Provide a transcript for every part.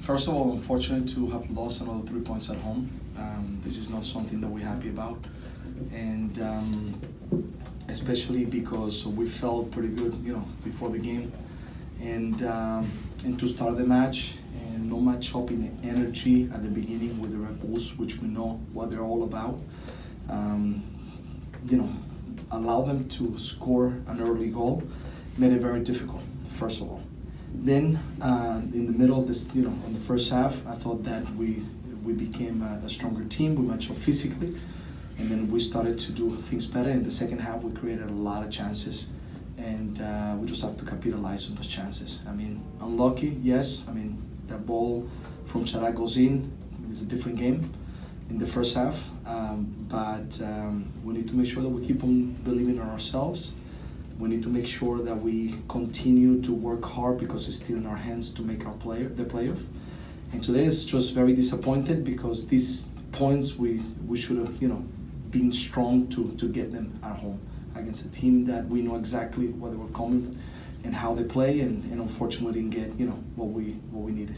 First of all, I'm fortunate to have lost another 3 points at home. This is not something that we're happy about, and especially because we felt pretty good, before the game, and to start the match, and no match up in energy at the beginning with the Red Bulls, which we know what they're all about. Allow them to score an early goal made it very difficult. First of all. Then, in the middle of this, on the first half, I thought that we became a stronger team. We matched up physically, and then we started to do things better. In the second half, we created a lot of chances, and we just have to capitalize on those chances. Unlucky, yes. That ball from Chara goes in. It's a different game in the first half, but we need to make sure that we keep on believing in ourselves. We need to make sure that we continue to work hard because it's still in our hands to make the playoff. And today is just very disappointed because these points we should have been strong to get them at home against a team that we know exactly where they were coming and how they play, and unfortunately didn't get what we needed.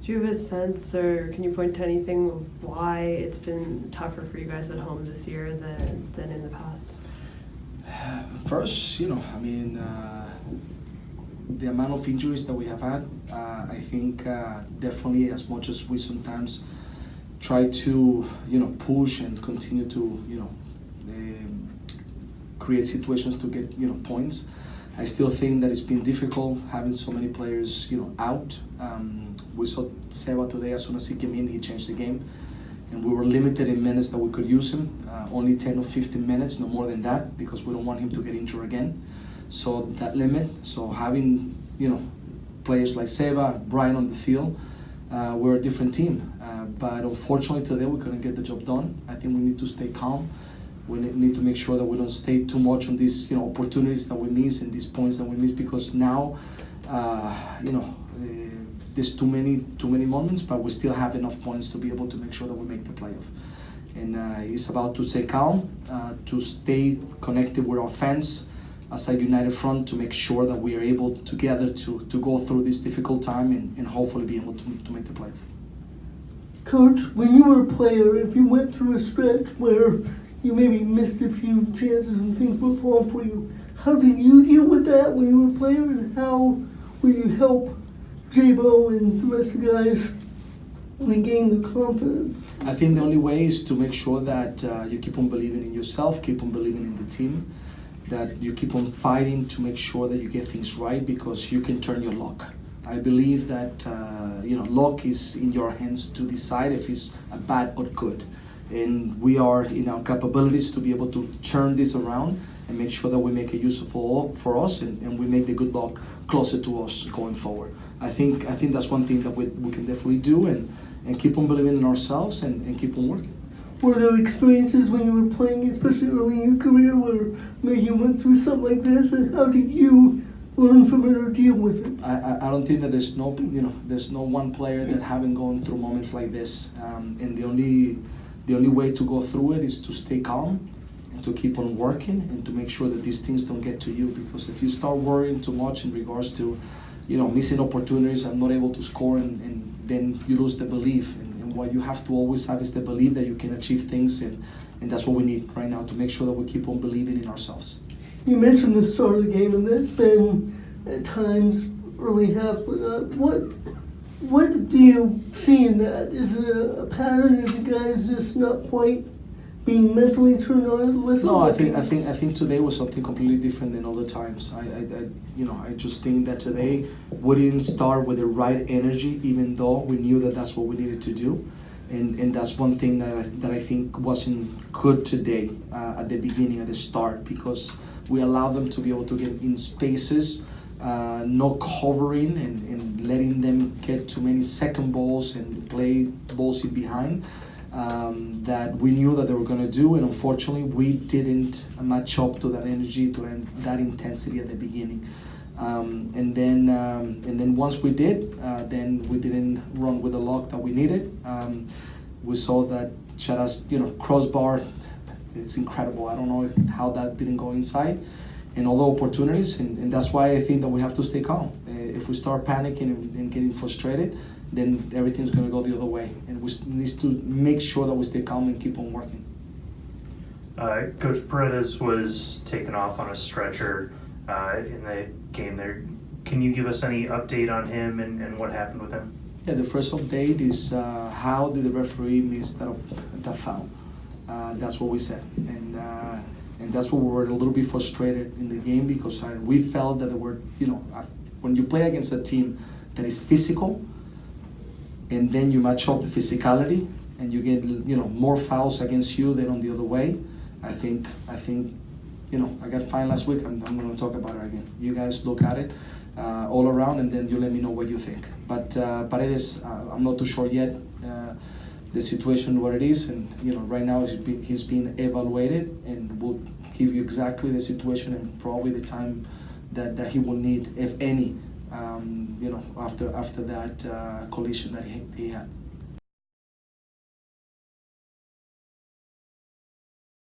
Do you have a sense, or can you point to anything of why it's been tougher for you guys at home this year than in the past? First, the amount of injuries that we have had, I think definitely, as much as we sometimes try to, push and continue to, create situations to get, points, I still think that it's been difficult having so many players, out. We saw Seba today. As soon as he came in, he changed the game, and we were limited in minutes that we could use him. Only 10 or 15 minutes, no more than that, because we don't want him to get injured again. So that limit. So having players like Seba, Brian on the field, we're a different team. But unfortunately today we couldn't get the job done. I think we need to stay calm. We need to make sure that we don't stay too much on these opportunities that we miss and these points that we miss, because now there's too many moments, but we still have enough points to be able to make sure that we make the playoff. And it's about to stay calm, to stay connected with our fans as a united front, to make sure that we are able together to go through this difficult time and hopefully be able to make the playoff. Coach, when you were a player, if you went through a stretch where you maybe missed a few chances and things would fall for you, how did you deal with that when you were a player, and how will you help Jabo and the rest of the guys regain the confidence? I think the only way is to make sure that you keep on believing in yourself, keep on believing in the team, that you keep on fighting to make sure that you get things right, because you can turn your luck. I believe that luck is in your hands to decide if it's a bad or good, and we are in our capabilities to be able to turn this around and make sure that we make it useful for us, and we make the good luck closer to us going forward. I think that's one thing that we can definitely do, and keep on believing in ourselves and keep on working. Were there experiences when you were playing, especially early in your career, where maybe you went through something like this, and how did you learn from it or deal with it? I don't think that there's no one player that haven't gone through moments like this, and the only way to go through it is to stay calm and to keep on working and to make sure that these things don't get to you, because if you start worrying too much in regards to missing opportunities and not able to score, and then you lose the belief. And what you have to always have is the belief that you can achieve things, and that's what we need right now, to make sure that we keep on believing in ourselves. You mentioned the start of the game, and that's been at times early halves. But what do you see in that? Is it a pattern? Is the guys just not quite being mentally turned on to the whistle? No, I think today was something completely different than other times. I just think that today we didn't start with the right energy, even though we knew that that's what we needed to do, and that's one thing that I think wasn't good today at the beginning, at the start, because we allowed them to be able to get in spaces, no covering, and letting them get too many second balls and play balls in behind. That we knew that they were going to do, and unfortunately we didn't match up to that energy, to that intensity at the beginning. And then once we did, then we didn't run with the luck that we needed. We saw that Chara's crossbar, it's incredible. I don't know how that didn't go inside, and all the opportunities, and that's why I think that we have to stay calm. If we start panicking and getting frustrated, then everything's going to go the other way. And we need to make sure that we stay calm and keep on working. Coach Paredes was taken off on a stretcher in the game there. Can you give us any update on him and what happened with him? Yeah, the first update is how did the referee miss that foul? That's what we said, and that's what we were a little bit frustrated in the game, because we felt that there were, when you play against a team that is physical, and then you match up the physicality, and you get more fouls against you than on the other way. I think I got fined last week. I'm going to talk about it again. You guys look at it all around, and then you let me know what you think. But it is, I'm not too sure yet the situation what it is, and right now he's being evaluated, and we'll give you exactly the situation and probably the time that he will need, if any, after that collision that he had.